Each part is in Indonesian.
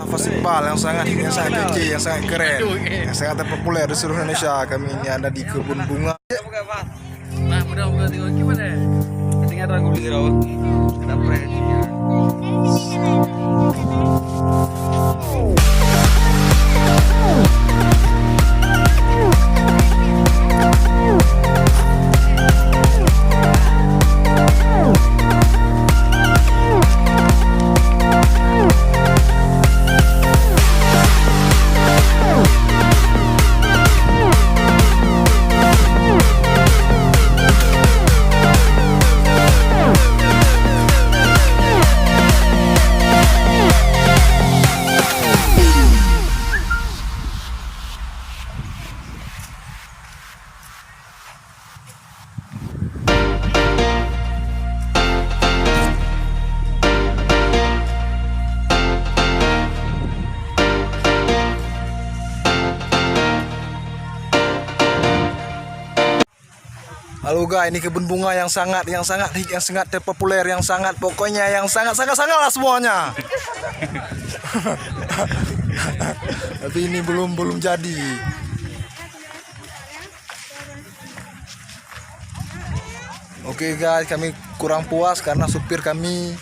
Festival yang sangat kece, yang sangat keren, yang sangat terpopuler di seluruh Indonesia. Kami ini ada di kebun bunga. Nah, mudah-mudahan tengok gimana ya? Ketinggalan aku beli rawa. Ada brandingnya. Halo guys, ini kebun bunga yang sangat terpopuler, yang sangat pokoknya yang sangat lah semuanya. Tapi ini belum jadi. Oke guys, kami kurang puas karena supir kami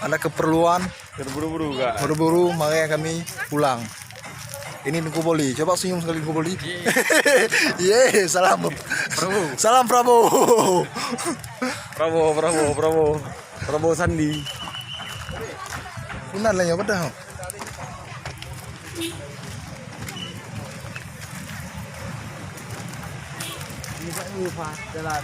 ada keperluan buru-buru, makanya kami pulang. Ini Nkuboli, coba senyum sekali Nkuboli. Ye, salam. Salam Prabowo. Prabowo Sandi. Benar lah ya, betul. Ini Pak jalan